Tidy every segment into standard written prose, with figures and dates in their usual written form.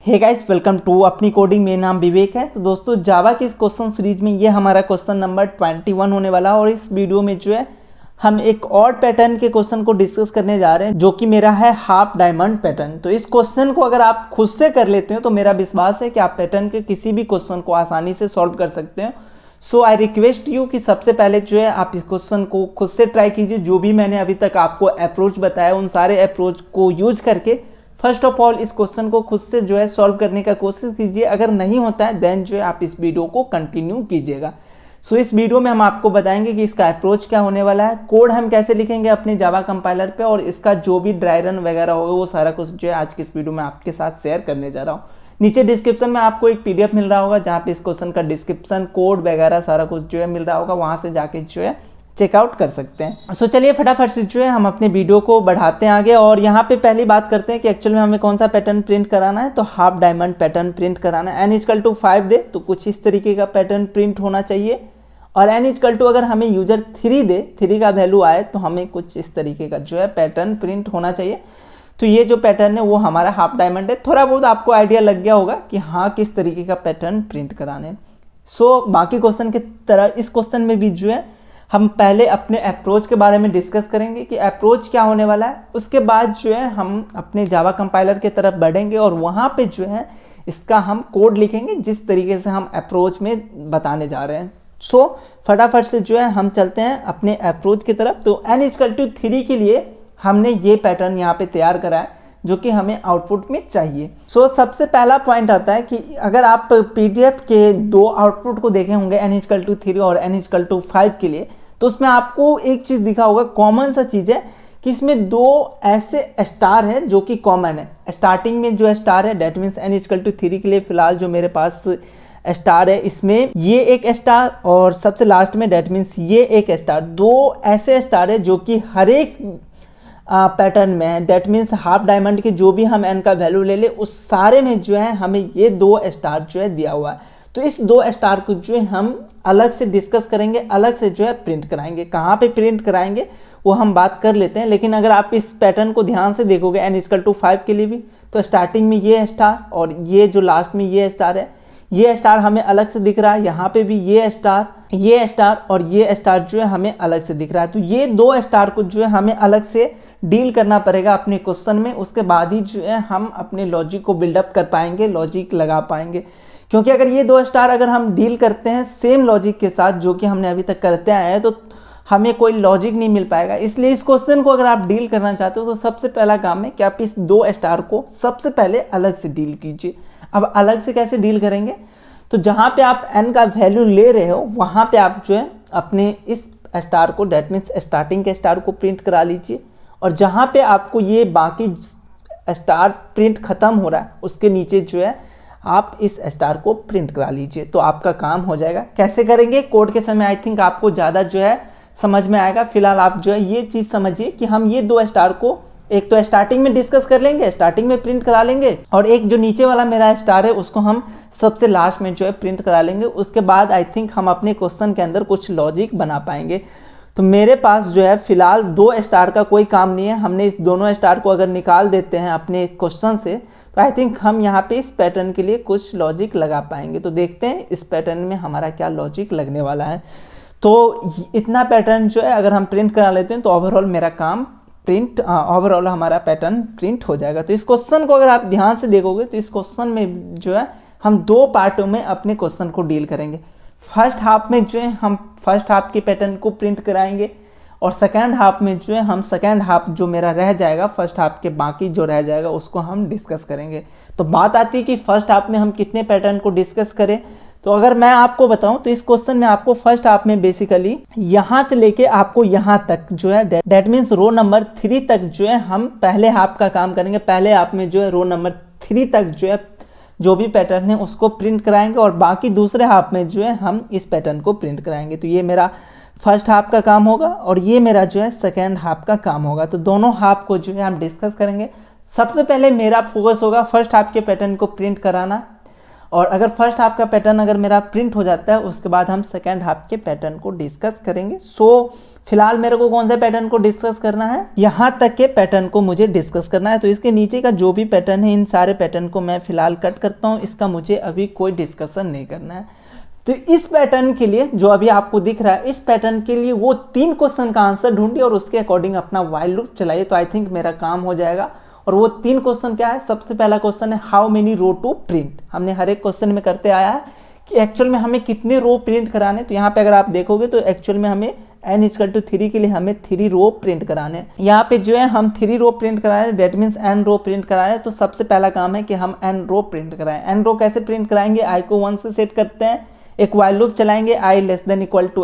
Hey guys, welcome to अपनी coding. मेरा नाम विवेक है। तो दोस्तों, जावा के इस क्वेश्चन सीरीज में ये हमारा क्वेश्चन नंबर 21 होने वाला है और इस वीडियो में जो है हम एक और पैटर्न के क्वेश्चन को डिस्कस करने जा रहे हैं, जो कि मेरा है हाफ डायमंड पैटर्न। तो इस क्वेश्चन को अगर आप खुद से कर लेते हो तो मेरा विश्वास है कि आप पैटर्न के किसी भी क्वेश्चन को आसानी से सॉल्व कर सकते हो। सो आई रिक्वेस्ट यू कि सबसे पहले जो है आप इस क्वेश्चन को खुद से ट्राई कीजिए। जो भी मैंने अभी तक आपको अप्रोच बताया उन सारे अप्रोच को यूज करके फर्स्ट ऑफ ऑल इस क्वेश्चन को खुद से जो है सॉल्व करने का कोशिश कीजिए। अगर नहीं होता है देन जो है आप इस वीडियो को कंटिन्यू कीजिएगा। सो इस वीडियो में हम आपको बताएंगे कि इसका अप्रोच क्या होने वाला है, कोड हम कैसे लिखेंगे अपने जावा कंपाइलर पे, और इसका जो भी ड्राई रन वगैरह होगा वो सारा कुछ जो है आज की इस वीडियो में आपके साथ शेयर करने जा रहा हूँ। नीचे डिस्क्रिप्शन में आपको एक पीडीएफ मिल रहा होगा जहाँ पे इस क्वेश्चन का डिस्क्रिप्शन, कोड वगैरह सारा कुछ जो है मिल रहा होगा, वहाँ से जाके जो है चेकआउट कर सकते हैं। सो चलिए फटाफट से जो है हम अपने वीडियो को बढ़ाते हैं आगे। और यहाँ पे पहली बात करते हैं कि एक्चुअल में हमें कौन सा पैटर्न प्रिंट कराना है। तो हाफ डायमंड पैटर्न प्रिंट कराना है। n=5 दे तो कुछ इस तरीके का पैटर्न प्रिंट होना चाहिए, और n= अगर हमें यूजर 3 दे, 3 का वैल्यू आए तो हमें कुछ इस तरीके का जो है पैटर्न प्रिंट होना चाहिए। तो ये जो पैटर्न है वो हमारा हाफ डायमंड है। थोड़ा बहुत आपको आइडिया लग गया होगा कि हाँ किस तरीके का पैटर्न प्रिंट कराने। सो बाकी क्वेश्चन की तरह इस क्वेश्चन में भी जो है हम पहले अपने अप्रोच के बारे में डिस्कस करेंगे कि अप्रोच क्या होने वाला है। उसके बाद जो है हम अपने जावा कंपाइलर की तरफ बढ़ेंगे और वहाँ पे जो है इसका हम कोड लिखेंगे जिस तरीके से हम अप्रोच में बताने जा रहे हैं। सो फटाफट से जो है हम चलते हैं अपने अप्रोच की तरफ। तो n=3 के लिए हमने ये पैटर्न यहाँ पे तैयार करा है जो कि हमें आउटपुट में चाहिए। सो सबसे पहला पॉइंट आता है कि अगर आप पीडीएफ के दो आउटपुट को देखे होंगे n=3 और n=5 के लिए, तो उसमें आपको एक चीज़ दिखा होगा, कॉमन सा चीज़ है कि इसमें दो ऐसे स्टार है जो कि कॉमन है। स्टार्टिंग में जो स्टार है डेट मीन्स n=3 के लिए फिलहाल जो मेरे पास स्टार है इसमें ये एक स्टार, और सबसे लास्ट में डेट मीन्स ये एक स्टार। दो ऐसे स्टार है जो कि हर एक पैटर्न में है। डेट मीन्स हाफ डायमंड के जो भी हम n का वैल्यू ले ले उस सारे में जो है हमें ये 2 स्टार जो है दिया हुआ है। तो इस 2 स्टार को जो है हम अलग से डिस्कस करेंगे, अलग से जो है प्रिंट कराएंगे। कहाँ पे प्रिंट कराएंगे वो हम बात कर लेते हैं। लेकिन अगर आप इस पैटर्न को ध्यान से देखोगे n=5 के लिए भी, तो स्टार्टिंग में ये स्टार और ये जो लास्ट में ये स्टार है, ये स्टार हमें अलग से दिख रहा है। यहाँ पे भी ये स्टार और ये स्टार जो है हमें अलग से दिख रहा है। तो ये 2 स्टार को जो है हमें अलग से डील करना पड़ेगा अपने क्वेश्चन में। उसके बाद ही जो है हम अपने लॉजिक को बिल्डअप कर पाएंगे, लॉजिक लगा पाएंगे। क्योंकि अगर ये 2 स्टार अगर हम डील करते हैं सेम लॉजिक के साथ जो कि हमने अभी तक करते आए हैं, तो हमें कोई लॉजिक नहीं मिल पाएगा। इसलिए इस क्वेश्चन को अगर आप डील करना चाहते हो तो सबसे पहला काम है कि आप इस 2 स्टार को सबसे पहले अलग से डील कीजिए। अब अलग से कैसे डील करेंगे, तो जहाँ पे आप n का वैल्यू ले रहे हो वहाँ पे आप जो है अपने इस स्टार को, डेट मीन्स स्टार्टिंग के स्टार को प्रिंट करा लीजिए, और जहाँ पे आपको ये बाकी स्टार प्रिंट खत्म हो रहा है उसके नीचे जो है आप इस स्टार को प्रिंट करा लीजिए। तो आपका काम हो जाएगा। कैसे करेंगे कोड के समय आई थिंक आपको ज़्यादा जो है समझ में आएगा। फिलहाल आप जो है ये चीज़ समझिए कि हम ये 2 स्टार को एक तो स्टार्टिंग में डिस्कस कर लेंगे, स्टार्टिंग में प्रिंट करा लेंगे, और एक जो नीचे वाला मेरा स्टार है उसको हम सबसे लास्ट में जो है प्रिंट करा लेंगे। उसके बाद आई थिंक हम अपने क्वेश्चन के अंदर कुछ लॉजिक बना पाएंगे। तो मेरे पास जो है फिलहाल 2 स्टार का कोई काम नहीं है। हमने इस दोनों स्टार को अगर निकाल देते हैं अपने क्वेश्चन से तो आई थिंक हम यहाँ पे इस पैटर्न के लिए कुछ लॉजिक लगा पाएंगे। तो देखते हैं इस पैटर्न में हमारा क्या लॉजिक लगने वाला है। तो इतना पैटर्न जो है अगर हम प्रिंट करा लेते हैं तो ओवरऑल मेरा काम ओवरऑल हमारा पैटर्न प्रिंट हो जाएगा। तो इस क्वेश्चन को अगर आप ध्यान से देखोगे तो इस क्वेश्चन में जो है हम 2 पार्टों में अपने क्वेश्चन को डील करेंगे। फर्स्ट हाफ में जो है हम फर्स्ट हाफ के पैटर्न को प्रिंट कराएंगे, और सेकंड हाफ में जो है हम सेकंड हाफ जो मेरा रह जाएगा, फर्स्ट हाफ के बाकी जो रह जाएगा उसको हम डिस्कस करेंगे। तो बात आती है कि फर्स्ट हाफ में हम कितने पैटर्न को डिस्कस करें। तो अगर मैं आपको बताऊं तो इस क्वेश्चन में आपको फर्स्ट हाफ में बेसिकली यहाँ से लेके आपको यहाँ तक जो है डेट मीन्स रो नंबर 3 तक जो है हम पहले हाफ का काम करेंगे। पहले हाफ में जो है रो नंबर 3 तक जो है जो भी पैटर्न है उसको प्रिंट कराएंगे, और बाकी दूसरे हाफ में जो है हम इस पैटर्न को प्रिंट कराएंगे। तो ये मेरा फर्स्ट हाफ का काम होगा और ये मेरा जो है सेकेंड हाफ का काम होगा। तो दोनों हाफ को जो है हम डिस्कस करेंगे। सबसे पहले मेरा फोकस होगा फर्स्ट हाफ के पैटर्न को प्रिंट कराना, और अगर फर्स्ट हाफ का पैटर्न अगर मेरा प्रिंट हो जाता है उसके बाद हम सेकेंड हाफ के पैटर्न को डिस्कस करेंगे। सो फिलहाल मेरे को कौन सा पैटर्न को डिस्कस करना है, यहाँ तक के पैटर्न को मुझे डिस्कस करना है। तो इसके नीचे का जो भी पैटर्न है इन सारे पैटर्न को मैं फिलहाल कट करता हूँ, इसका मुझे अभी कोई डिस्कशन नहीं करना है। तो इस पैटर्न के लिए जो अभी आपको दिख रहा है, इस पैटर्न के लिए वो 3 क्वेश्चन का आंसर ढूंढिए और उसके अकॉर्डिंग अपना व्हाइल लूप चलाइए। तो आई थिंक मेरा काम हो जाएगा। और वो 3 क्वेश्चन क्या है, सबसे पहला क्वेश्चन है how many row to print. हमने हर एक क्वेश्चन में करते आया है कि एक्चुअल में हमें कितने रो प्रिंट कराने। तो यहाँ पे अगर आप देखोगे तो एक्चुअल में हमें n=3 के लिए हमें 3 रो प्रिंट कराने। यहाँ पे जो है हम 3 रो प्रिंट करा रहे हैं, that means n row print करा रहे हैं। तो सबसे पहला काम है कि हम n रो प्रिंट कराएं। n रो कैसे प्रिंट कराएंगे, i को 1 से सेट करते हैं, एक while लूप चलाएंगे i<=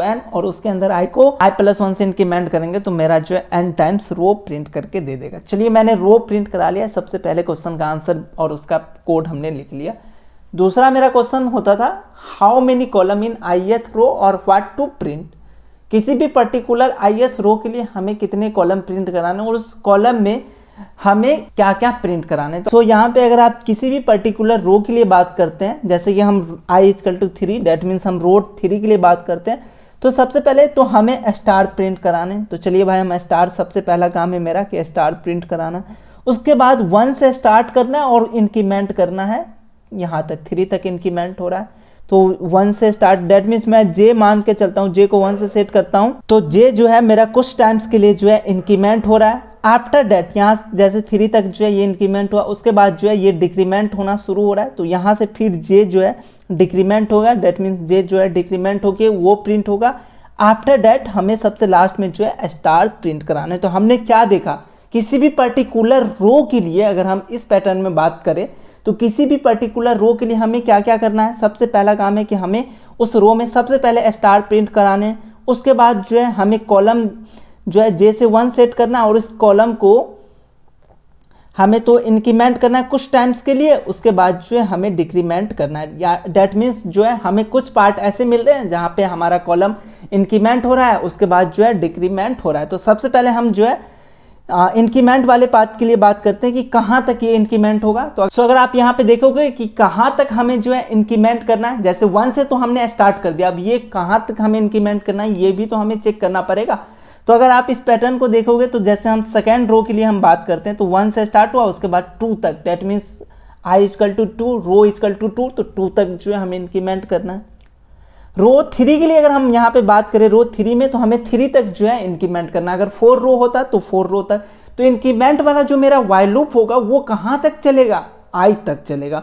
n और उसके अंदर i को i+1 से इंक्रीमेंट करेंगे तो मेरा जो है n टाइम्स रो प्रिंट करके दे देगा। चलिए मैंने रो प्रिंट करा लिया, सबसे पहले क्वेश्चन का आंसर और उसका कोड हमने लिख लिया। दूसरा मेरा क्वेश्चन होता था how many column in ith रो और व्हाट टू प्रिंट। किसी भी पर्टिकुलर ith रो के लिए हमें कितने कॉलम प्रिंट कराने और उस कॉलम में हमें क्या क्या प्रिंट कराने। तो यहाँ पे अगर आप किसी भी पर्टिकुलर रो के लिए बात करते हैं, जैसे कि हम i=3 डेट मीन्स हम रो 3 के लिए बात करते हैं, तो सबसे पहले तो हमें स्टार प्रिंट कराने। तो चलिए भाई हम स्टार, सबसे पहला काम है मेरा कि स्टार प्रिंट कराना। उसके बाद 1 से स्टार्ट करना है और इंक्रीमेंट करना है, यहाँ तक 3 तक इंक्रीमेंट हो रहा है। तो 1 से स्टार्ट, डेट मीन्स मैं जे मान के चलता हूँ, जे को 1 से सेट करता हूँ तो जे जो है मेरा कुछ टाइम्स के लिए जो है इंक्रीमेंट हो रहा है। आफ्टर डेट यहाँ जैसे 3 तक जो है ये इंक्रीमेंट हुआ, उसके बाद जो है ये डिक्रीमेंट होना शुरू हो रहा है। तो यहाँ से फिर जे जो है डिक्रीमेंट होगा, डेट मीन्स जे जो है डिक्रीमेंट होके वो प्रिंट होगा। आफ्टर डेट हमें सबसे लास्ट में जो है स्टार प्रिंट कराना है। तो हमने क्या देखा, किसी भी पर्टिकुलर रो के लिए अगर हम इस पैटर्न में बात करें तो किसी भी पर्टिकुलर रो के लिए हमें क्या क्या करना है। सबसे पहला काम है कि हमें उस रो में सबसे पहले स्टार प्रिंट कराने, उसके बाद जो है हमें कॉलम जो है जे से 1 सेट करना है और इस कॉलम को हमें तो इंक्रीमेंट करना है कुछ टाइम्स के लिए, उसके बाद जो है हमें डिक्रीमेंट करना है। या डेट मीन्स जो है हमें कुछ पार्ट ऐसे मिल रहे हैं जहाँ पे हमारा कॉलम इंक्रीमेंट हो रहा है, उसके बाद जो है डिक्रीमेंट हो रहा है। तो सबसे पहले हम जो है इंक्रीमेंट वाले पार्ट के लिए बात करते हैं कि कहाँ तक ये इंक्रीमेंट होगा। तो अगर आप यहाँ पे देखोगे कि कहाँ तक हमें जो है इंक्रीमेंट करना है, जैसे 1 से तो हमने स्टार्ट कर दिया, अब ये कहाँ तक हमें इंक्रीमेंट करना है ये भी तो हमें चेक करना पड़ेगा। तो अगर आप इस पैटर्न को देखोगे तो जैसे हम सेकेंड रो के लिए हम बात करते हैं तो 1 से स्टार्ट हुआ, उसके बाद 2 तक, डेट मीन्स i=2 रो2 तो 2 तक जो है हमें इंक्रीमेंट करना है। रो 3 के लिए अगर हम यहाँ पे बात करें रो 3 में तो हमें 3 तक जो है इंक्रीमेंट करना है। अगर 4 रो होता तो 4 रो तक। तो इंक्रीमेंट वाला जो मेरा व्हाइल लूप होगा वो कहाँ तक चलेगा, i तक चलेगा।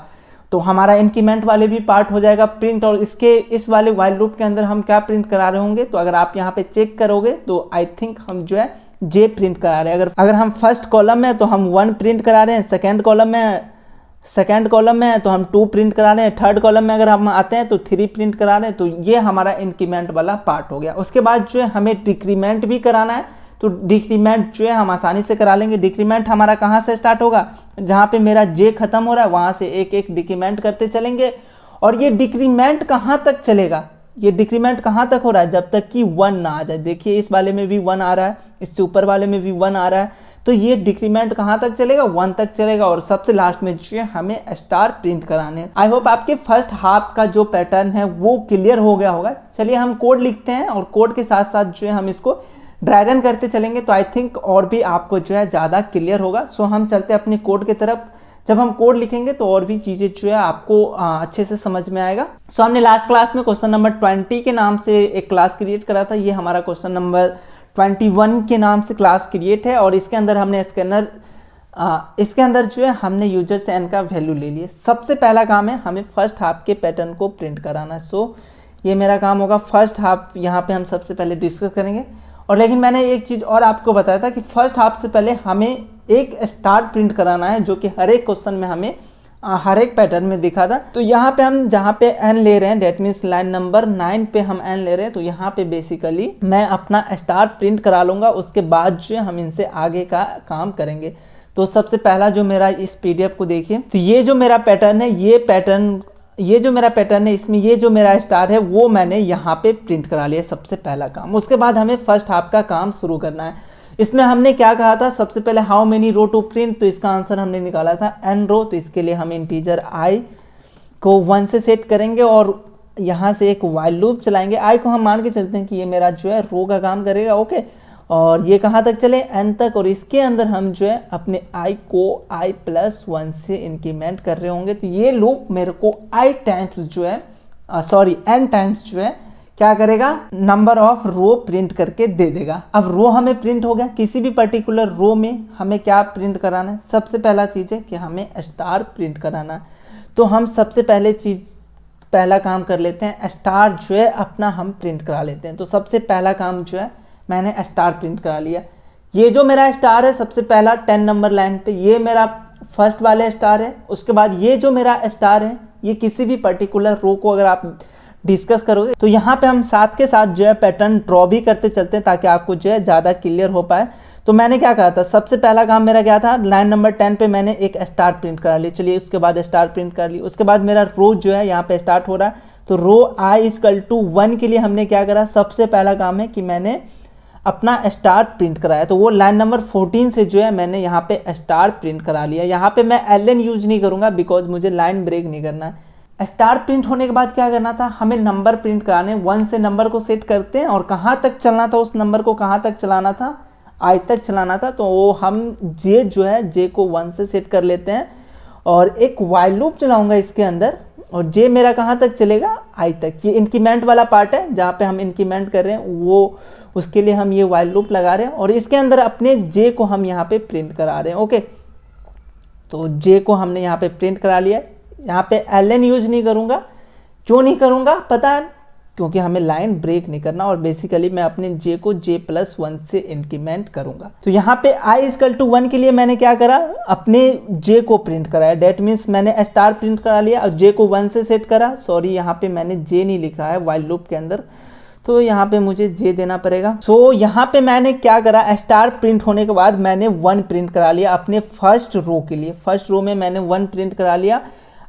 तो हमारा इंक्रीमेंट वाले भी पार्ट हो जाएगा प्रिंट। और इसके इस वाले व्हाइल लूप के अंदर हम क्या प्रिंट करा रहे होंगे, तो अगर आप यहाँ पे चेक करोगे तो आई थिंक हम जो है जे प्रिंट करा रहे हैं। अगर हम फर्स्ट कॉलम में तो हम 1 प्रिंट करा रहे हैं, सेकेंड कॉलम में है तो हम 2 प्रिंट करा रहे हैं, थर्ड कॉलम में अगर हम आते हैं तो 3 प्रिंट करा रहे हैं। तो ये हमारा इंक्रीमेंट वाला पार्ट हो गया। उसके बाद जो है हमें डिक्रीमेंट भी कराना है। तो डिक्रीमेंट जो है हम आसानी से करा लेंगे। डिक्रीमेंट हमारा कहाँ से स्टार्ट होगा, जहाँ पे मेरा जे खत्म हो रहा है वहाँ से एक एक डिक्रीमेंट करते चलेंगे। और ये डिक्रीमेंट कहाँ तक चलेगा, ये डिक्रीमेंट कहाँ तक हो रहा है, जब तक कि 1 ना आ जाए। देखिए इस वाले में भी 1 आ रहा है, इससे ऊपर वाले में भी 1 आ रहा है। तो ये डिक्रीमेंट कहाँ तक चलेगा, 1 तक चलेगा। और सबसे लास्ट में जो है हमें स्टार प्रिंट कराने हैं। आई होप आपके फर्स्ट हाफ का जो पैटर्न है वो क्लियर हो गया होगा। चलिए हम कोड लिखते हैं और कोड के साथ साथ जो है हम इसको ड्राई रन करते चलेंगे तो आई थिंक और भी आपको जो है ज़्यादा क्लियर होगा। सो हम चलते हैं अपने कोड की तरफ। जब हम कोड लिखेंगे तो और भी चीज़ें जो है आपको अच्छे से समझ में आएगा। सो हमने लास्ट क्लास में क्वेश्चन नंबर 20 के नाम से एक क्लास क्रिएट करा था। ये हमारा क्वेश्चन नंबर 21 के नाम से क्लास क्रिएट है और इसके अंदर हमने स्कैनर इसके अंदर जो है हमने यूजर से n का वैल्यू ले लिए। सबसे पहला काम है हमें फर्स्ट हाफ के पैटर्न को प्रिंट कराना है। सो ये मेरा काम होगा। फर्स्ट हाफ यहाँ पे हम सबसे पहले डिस्कस करेंगे। और लेकिन मैंने एक चीज़ और आपको बताया था कि फर्स्ट हाफ से पहले हमें एक स्टार प्रिंट कराना है, जो कि हर एक क्वेश्चन में हमें हर एक पैटर्न में दिखा था। तो यहाँ पे हम जहाँ पे n ले रहे हैं, डेट मीन्स लाइन नंबर 9 पे हम n ले रहे हैं। तो यहाँ पे बेसिकली मैं अपना स्टार प्रिंट करा लूँगा, उसके बाद जो हम इनसे आगे का काम करेंगे। तो सबसे पहला जो मेरा इस PDF को देखिए, तो ये जो मेरा पैटर्न है, ये जो मेरा पैटर्न है, इसमें ये जो मेरा स्टार है वो मैंने यहाँ पे प्रिंट करा लिया, सबसे पहला काम। उसके बाद हमें फर्स्ट हाफ का काम शुरू करना है। इसमें हमने क्या कहा था, सबसे पहले how many row to print, तो इसका आंसर हमने निकाला था n रो। तो इसके लिए हम इंटीजर i को 1 से सेट करेंगे और यहाँ से एक वाइल लूप चलाएंगे। आई को हम मान के चलते हैं कि ये मेरा जो है रो का काम करेगा, ओके। और ये कहाँ तक चले, एन तक, और इसके अंदर हम जो है अपने आई को i+1 से इंक्रीमेंट कर रहे होंगे। तो ये लूप मेरे को एन टाइम्स जो है क्या करेगा, नंबर ऑफ रो प्रिंट करके दे देगा। अब रो हमें प्रिंट हो गया, किसी भी पर्टिकुलर रो में हमें क्या प्रिंट कराना है, सबसे पहला चीज़ है कि हमें स्टार प्रिंट कराना है। तो हम सबसे पहला काम कर लेते हैं, स्टार जो है अपना हम प्रिंट करा लेते हैं। तो सबसे पहला काम जो है मैंने स्टार प्रिंट करा लिया। ये जो मेरा स्टार है सबसे पहला 10 नंबर लाइन पे, ये मेरा फर्स्ट वाले स्टार है। उसके बाद ये जो मेरा स्टार है ये किसी भी पर्टिकुलर रो को अगर आप डिस्कस करोगे तो यहाँ पे हम साथ के साथ जो है पैटर्न ड्रॉ भी करते चलते हैं ताकि आपको जो है ज़्यादा क्लियर हो पाए। तो मैंने क्या कहा था, सबसे पहला काम मेरा क्या था, लाइन नंबर 10 पे मैंने एक स्टार प्रिंट करा लिया। चलिए उसके बाद स्टार प्रिंट कर ली। उसके बाद मेरा रो जो है यहाँ पे स्टार्ट हो रहा है। तो रो i=1 के लिए हमने क्या करा, सबसे पहला काम है कि मैंने अपना स्टार प्रिंट कराया। तो वो लाइन नंबर 14 से जो है मैंने यहाँ पे स्टार प्रिंट करा लिया। यहाँ पे मैं एलएन यूज नहीं करूँगा बिकॉज मुझे लाइन ब्रेक नहीं करना है। स्टार प्रिंट होने के बाद क्या करना था, हमें नंबर प्रिंट कराने। 1 से नंबर को सेट करते हैं और कहाँ तक चलना था, उस नंबर को कहाँ तक चलाना था, आई तक चलाना था। तो वो हम जे जो है जे को 1 से सेट कर लेते हैं और एक वाइल लूप चलाऊंगा इसके अंदर, और जे मेरा कहाँ तक चलेगा, आई तक। ये इंक्रीमेंट वाला पार्ट है जहाँ पे हम इंक्रीमेंट कर रहे हैं, वो उसके लिए हम ये वाइल लूप लगा रहे हैं और इसके अंदर अपने जे को हम यहाँ पे प्रिंट करा रहे हैं, ओके। तो जे को हमने यहाँ पे प्रिंट करा लिया। यहाँ पे एलएन यूज नहीं करूँगा। क्यों नहीं करूँगा पता है, क्योंकि हमें लाइन ब्रेक नहीं करना और बेसिकली मैं अपने जे को j+1 से इंक्रीमेंट करूँगा। तो यहाँ पे i=1 के लिए मैंने क्या करा, अपने जे को प्रिंट कराया। डेट मीन्स मैंने स्टार प्रिंट करा लिया और जे को 1 से सेट करा। सॉरी यहाँ पे मैंने जे नहीं लिखा है वाइल लूप के अंदर, तो यहाँ पे मुझे जे देना पड़ेगा। सो यहाँ पे मैंने क्या करा, स्टार प्रिंट होने के बाद मैंने 1 प्रिंट करा लिया अपने फर्स्ट रो के लिए। फर्स्ट रो में मैंने 1 प्रिंट करा लिया।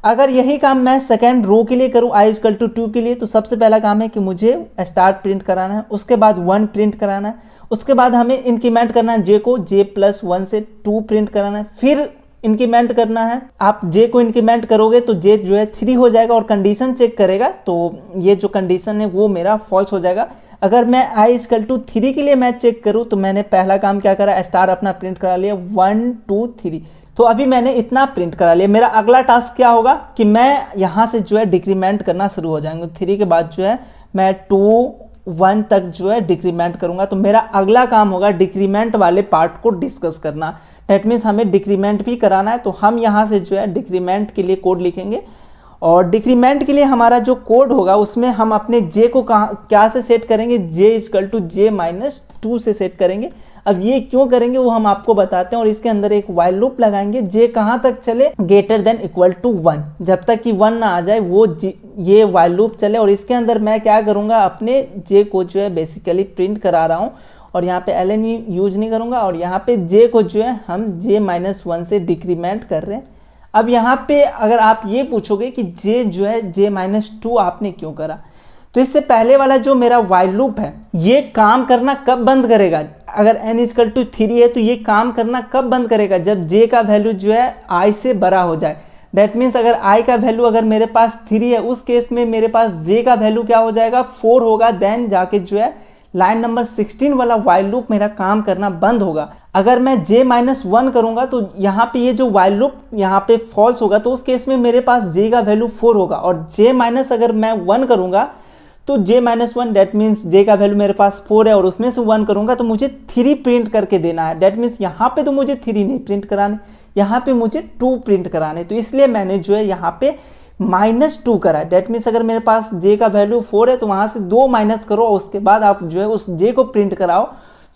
अगर यही काम मैं सेकेंड रो के लिए करूँ i=2 के लिए, तो सबसे पहला काम है कि मुझे स्टार प्रिंट कराना है, उसके बाद 1 प्रिंट कराना है, उसके बाद हमें इंक्रीमेंट करना है जे को j+1 से 2 प्रिंट कराना है, फिर इंक्रीमेंट करना है। आप जे को इंक्रीमेंट करोगे तो जे जो है 3 हो जाएगा और कंडीशन चेक करेगा, तो ये जो कंडीशन है वो मेरा फॉल्स हो जाएगा। अगर मैं i=3 के लिए मैं चेक करूँ तो मैंने पहला काम क्या करा, स्टार अपना प्रिंट करा लिया 1 2 3। तो अभी मैंने इतना प्रिंट करा लिया। मेरा अगला टास्क क्या होगा कि मैं यहाँ से जो है डिक्रीमेंट करना शुरू हो जाएंगे। 3 के बाद जो है मैं 2 1 तक जो है डिक्रीमेंट करूँगा। तो मेरा अगला काम होगा डिक्रीमेंट वाले पार्ट को डिस्कस करना। डेट मीन्स हमें डिक्रीमेंट भी कराना है। तो हम यहाँ से जो है डिक्रीमेंट के लिए कोड लिखेंगे और डिक्रीमेंट के लिए हमारा जो कोड होगा उसमें हम अपने जे को क्या से सेट करेंगे, j=j-2 से सेट करेंगे। अब ये क्यों करेंगे वो हम आपको बताते हैं और इसके अंदर एक वाइल लूप लगाएंगे। जे कहाँ तक चले, >=1, जब तक कि 1 ना आ जाए वो ये वाइल लूप चले। और इसके अंदर मैं क्या करूँगा, अपने जे को जो है बेसिकली प्रिंट करा रहा हूँ और यहाँ पे एलएन यूज नहीं करूँगा और यहाँ पे जे को जो है हम j-1 से डिक्रीमेंट कर रहे हैं। अब यहाँ पे अगर आप ये पूछोगे कि जे जो है j-2 आपने क्यों करा, तो इससे पहले वाला जो मेरा वाइल लूप है ये काम करना कब बंद करेगा, अगर n=3 है तो ये काम करना कब बंद करेगा, जब j का वैल्यू जो है i से बड़ा हो जाए। डेट मीन्स अगर i का वैल्यू अगर मेरे पास 3 है उस केस में मेरे पास j का वैल्यू क्या हो जाएगा, 4 होगा। देन जाके जो है लाइन नंबर 16 वाला वाइल लूप मेरा काम करना बंद होगा। अगर मैं j-1 करूंगा तो यहाँ पे ये जो वाइल लूप यहाँ पे फॉल्स होगा, तो उस केस में मेरे पास j का वैल्यू 4 होगा। और j- अगर मैं 1 करूंगा तो j-1 डेट मीन्स j का वैल्यू मेरे पास 4 है और उसमें से 1 करूंगा तो मुझे 3 प्रिंट करके देना है। डेट मीन्स यहाँ पे तो मुझे 3 नहीं प्रिंट कराने, यहाँ पे मुझे 2 प्रिंट कराने। तो इसलिए मैंने जो है यहाँ पे -2 करा है। डेट मीन्स अगर मेरे पास j का वैल्यू 4 है तो वहाँ से 2 माइनस करो और उसके बाद आप जो है उस j को प्रिंट कराओ।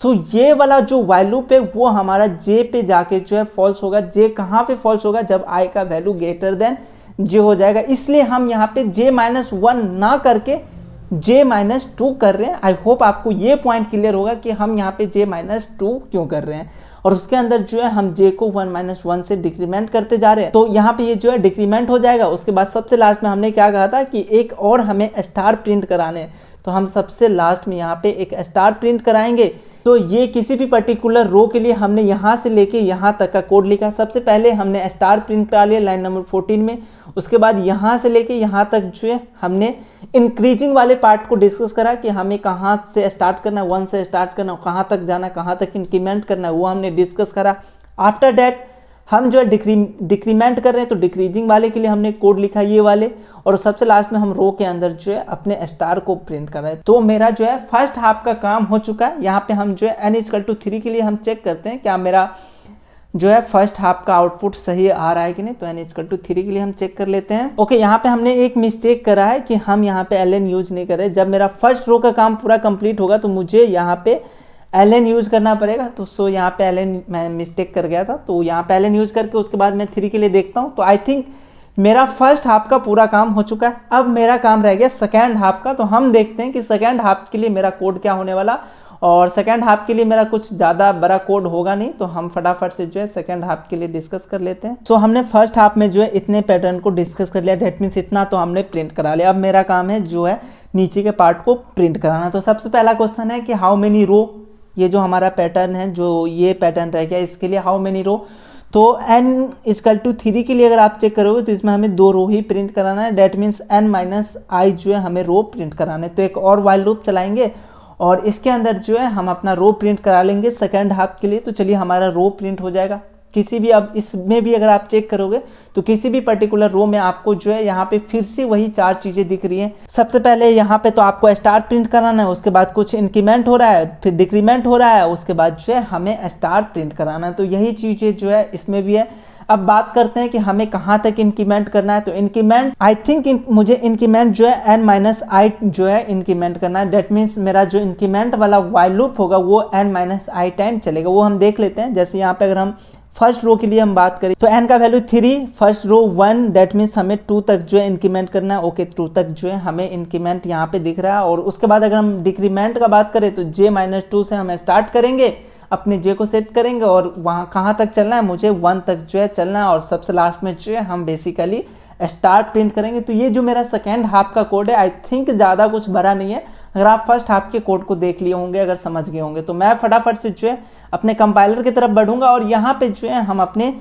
तो ये वाला जो वाइल लूप है वो हमारा j पे जाके जो है फॉल्स होगा। j कहाँ पे फॉल्स होगा, जब i का वैल्यू j हो जाएगा। इसलिए हम यहाँ पे j-1 ना करके j-2 कर रहे हैं। आई होप आपको ये पॉइंट क्लियर होगा कि हम यहाँ पे j-2 क्यों कर रहे हैं। और उसके अंदर जो है हम j को 1-1 से डिक्रीमेंट करते जा रहे हैं। तो यहाँ पे ये जो है डिक्रीमेंट हो जाएगा। उसके बाद सबसे लास्ट में हमने क्या कहा था कि एक और हमें स्टार प्रिंट कराने हैं, तो हम सबसे लास्ट में यहाँ पे एक स्टार प्रिंट कराएंगे। तो ये किसी भी पर्टिकुलर रो के लिए हमने यहाँ से लेके यहाँ तक का कोड लिखा। सबसे पहले हमने स्टार प्रिंट करा लिया लाइन नंबर 14 में, उसके बाद यहाँ से लेके यहाँ तक जो है हमने इंक्रीजिंग वाले पार्ट को डिस्कस करा कि हमें कहाँ से स्टार्ट करना है, 1 से स्टार्ट करना है, कहाँ तक जाना है, कहाँ तक इंक्रीमेंट करना है, वो हमने डिस्कस करा। आफ्टर डैट हम जो है डिक्रीमेंट कर रहे हैं तो डिक्रीजिंग वाले के लिए हमने कोड लिखा ये वाले, और सबसे लास्ट में हम रो के अंदर जो है अपने स्टार को प्रिंट कर रहे हैं। तो मेरा जो है फर्स्ट हाफ का काम हो चुका है। यहाँ पे हम जो है n=3 के लिए हम चेक करते हैं क्या मेरा जो है फर्स्ट हाफ का आउटपुट सही आ रहा है कि नहीं। तो n=3 के लिए हम चेक कर लेते हैं। ओके, यहाँ पे हमने एक मिस्टेक करा है कि हम यहाँ पे ln यूज नहीं कर रहे। जब मेरा फर्स्ट रो का काम पूरा कंप्लीट होगा तो मुझे यहाँ पे ln यूज करना पड़ेगा। तो सो यहाँ पे ln मैं मिस्टेक कर गया था, तो यहाँ पे ln यूज करके उसके बाद मैं 3 के लिए देखता हूँ। तो आई थिंक मेरा फर्स्ट हाफ का पूरा काम हो चुका है। अब मेरा काम रह गया सेकेंड हाफ का। तो हम देखते हैं कि सेकेंड हाफ के लिए मेरा कोड क्या होने वाला, और सेकेंड हाफ के लिए मेरा कुछ ज़्यादा बड़ा कोड होगा नहीं। तो हम फटाफट से जो है सेकेंड हाफ के लिए डिस्कस कर लेते हैं। सो हमने फर्स्ट हाफ में जो है इतने पैटर्न को डिस्कस कर लिया, डेट मीन्स इतना तो हमने प्रिंट करा लिया। अब मेरा काम है जो है नीचे के पार्ट को प्रिंट कराना। तो सबसे पहला क्वेश्चन है कि हाउ मेनी रो, ये जो हमारा पैटर्न है, जो ये पैटर्न रह गया, इसके लिए हाउ मेनी रो। तो n=3 के लिए अगर आप चेक करोगे तो इसमें हमें 2 रो ही प्रिंट कराना है। डेट मीन्स n-i जो है हमें रो प्रिंट कराना है। तो एक और वाइल लूप चलाएंगे और इसके अंदर जो है हम अपना रो प्रिंट करा लेंगे सेकेंड हाफ के लिए। तो चलिए हमारा रो प्रिंट हो जाएगा। किसी भी, अब इसमें भी अगर आप चेक करोगे तो किसी भी पर्टिकुलर रो में आपको जो है यहाँ पे फिर से वही 4 चीज़ें दिख रही हैं। सबसे पहले यहाँ पे तो आपको स्टार प्रिंट कराना है, उसके बाद कुछ इंक्रीमेंट हो रहा है, फिर डिक्रीमेंट हो रहा है, उसके बाद जो है हमें स्टार प्रिंट कराना है। तो यही चीज़ें जो है इसमें भी है। अब बात करते हैं कि हमें कहाँ तक इंक्रीमेंट करना है। तो इंक्रीमेंट आई थिंक मुझे इंक्रीमेंट जो है n-i जो है इंक्रीमेंट करना है। डेट मीन्स मेरा जो इंक्रीमेंट वाला वाइल लूप होगा वो n-i टाइम चलेगा। वो हम देख लेते हैं। जैसे यहाँ पे अगर हम फर्स्ट रो के लिए हम बात करें तो n का value 3, first row 1, that means हमें 2 तक जो है इंक्रीमेंट करना है। ओके, 2 तक जो है हमें इंक्रीमेंट यहाँ पे दिख रहा है। और उसके बाद अगर हम डिक्रीमेंट का बात करें तो j-2 से हम स्टार्ट करेंगे, अपने j को सेट करेंगे और वहाँ कहाँ तक चलना है, मुझे 1 तक जो है चलना है। और सबसे लास्ट में जो है हम बेसिकली स्टार्ट प्रिंट करेंगे। तो ये जो मेरा सेकेंड हाफ का कोड है आई थिंक ज़्यादा कुछ बड़ा नहीं है। अगर आप फर्स्ट हाफ के कोड को देख लिए होंगे, अगर समझ गए होंगे, तो मैं फटाफट से जो है अपने कंपाइलर की तरफ बढ़ूंगा और यहाँ पे जो है हम अपने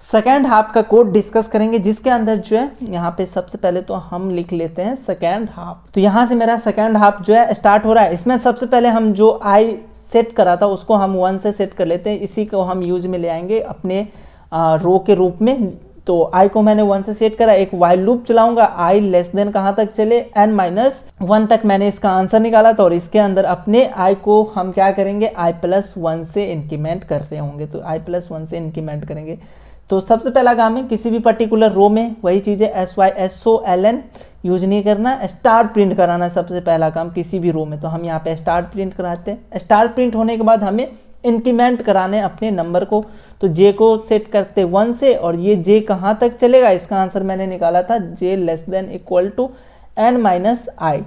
सेकेंड हाफ का कोड डिस्कस करेंगे, जिसके अंदर जो है यहाँ पे सबसे पहले तो हम लिख लेते हैं सेकेंड हाफ। तो यहाँ से मेरा सेकेंड हाफ जो है स्टार्ट हो रहा है। इसमें सबसे पहले हम जो आई सेट करा था उसको हम 1 से सेट कर लेते हैं। इसी को हम यूज में ले आएंगे अपने रो के रूप में। तो i को मैंने 1 से सेट करा, एक वाइल लूप चलाऊंगा, i लेस देन कहाँ तक चले, n-1 तक मैंने इसका आंसर निकाला था। और इसके अंदर अपने i को हम क्या करेंगे, i+1 से इंक्रीमेंट कर रहे होंगे। तो i+1 से इंक्रीमेंट करेंगे। तो सबसे पहला काम है किसी भी पर्टिकुलर रो में वही चीज़ें SYSOLN यूज नहीं करना, स्टार प्रिंट कराना सबसे पहला काम किसी भी रो में। तो हम यहाँ पे स्टार प्रिंट कराते हैं। स्टार प्रिंट होने के बाद हमें इंक्रीमेंट कराने अपने नंबर को। तो j को सेट करते 1 से, और ये j कहाँ तक चलेगा, इसका आंसर मैंने निकाला था j<= n-i।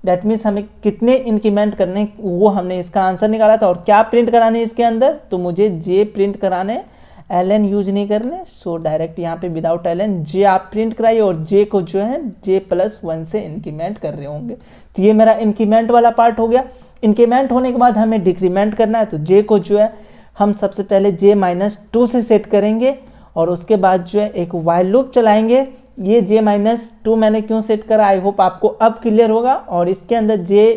डेट मीन्स हमें कितने इंक्रीमेंट करने वो हमने इसका आंसर निकाला था। और क्या प्रिंट कराने इसके अंदर, तो मुझे j प्रिंट कराने, ln यूज नहीं करने। सो डायरेक्ट यहाँ पे विदाउट ln j आप प्रिंट कराइए और j को जो है j+1 से इंक्रीमेंट कर रहे होंगे। तो ये मेरा इंक्रीमेंट वाला पार्ट हो गया। इंक्रीमेंट होने के बाद हमें डिक्रीमेंट करना है। तो j को जो है हम सबसे पहले j-2 से सेट करेंगे और उसके बाद जो है एक वाइल लूप चलाएंगे। ये j-2 मैंने क्यों सेट करा, आई होप आपको अब क्लियर होगा। और इसके अंदर j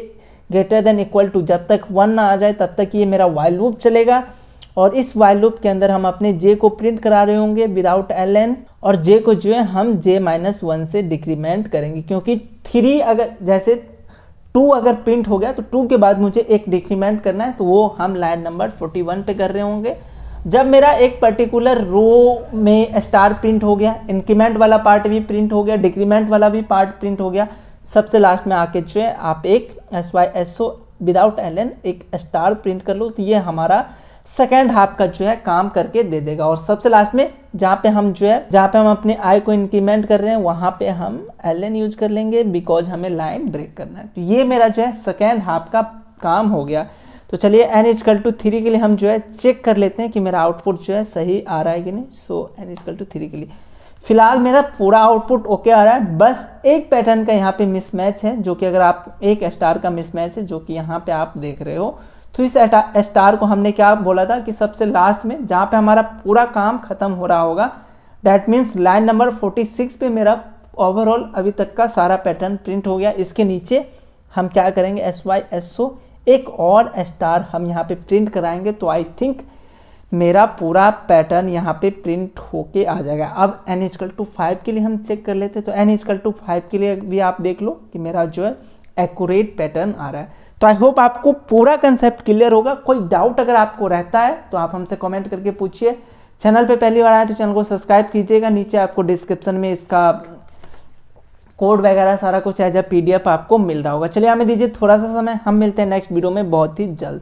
जब तक 1 ना आ जाए तब तक ये मेरा वाइल लूप चलेगा। और इस वाइल लूप के अंदर हम अपने j को प्रिंट करा रहे होंगे विदाउट ln, और j को जो है हम j-1 से डिक्रीमेंट करेंगे। क्योंकि 3 अगर जैसे 2 अगर प्रिंट हो गया तो 2 के बाद मुझे एक डिक्रीमेंट करना है, तो वो हम लाइन नंबर 41 पे कर रहे होंगे। जब मेरा एक पर्टिकुलर रो में स्टार प्रिंट हो गया, इंक्रीमेंट वाला पार्ट भी प्रिंट हो गया, डिक्रीमेंट वाला भी पार्ट प्रिंट हो गया, सबसे लास्ट में आके जो है आप एक SYSO विदाउट ln एक स्टार प्रिंट कर लो। तो ये हमारा सेकेंड हाफ का जो है काम करके दे देगा। और सबसे लास्ट में जहाँ पे हम अपने i को इंक्रीमेंट कर रहे हैं वहाँ पे हम ln यूज कर लेंगे, बिकॉज हमें लाइन ब्रेक करना है। तो ये मेरा जो है सेकेंड हाफ का काम हो गया। तो चलिए n=3 के लिए हम जो है चेक कर लेते हैं कि मेरा आउटपुट जो है सही आ रहा है कि नहीं। सो n=3 के लिए फिलहाल मेरा पूरा आउटपुट ओके आ रहा है। बस एक पैटर्न का यहाँ पे मिसमैच है, जो कि अगर आप एक स्टार का मिसमैच है, जो कि यहाँ पे आप देख रहे हो। तो इस स्टार को हमने क्या बोला था कि सबसे लास्ट में जहाँ पे हमारा पूरा काम खत्म हो रहा होगा, डैट मीन्स लाइन नंबर 46 पे मेरा ओवरऑल अभी तक का सारा पैटर्न प्रिंट हो गया। इसके नीचे हम क्या करेंगे, SYSO एक और स्टार हम यहाँ पे प्रिंट कराएंगे, तो आई थिंक मेरा पूरा पैटर्न यहाँ पे प्रिंट होके आ जाएगा। अब n=5 के लिए हम चेक कर लेते हैं, तो n=5 के लिए भी आप देख लो कि मेरा जो है एक्यूरेट पैटर्न आ रहा है। तो आई होप आपको पूरा कंसेप्ट क्लियर होगा। कोई डाउट अगर आपको रहता है तो आप हमसे कमेंट करके पूछिए। चैनल पे पहली बार आए तो चैनल को सब्सक्राइब कीजिएगा। नीचे आपको डिस्क्रिप्शन में इसका कोड वगैरह सारा कुछ एज अ PDF आपको मिल रहा होगा। चलिए हमें दीजिए थोड़ा सा समय, हम मिलते हैं नेक्स्ट वीडियो में बहुत ही जल्द।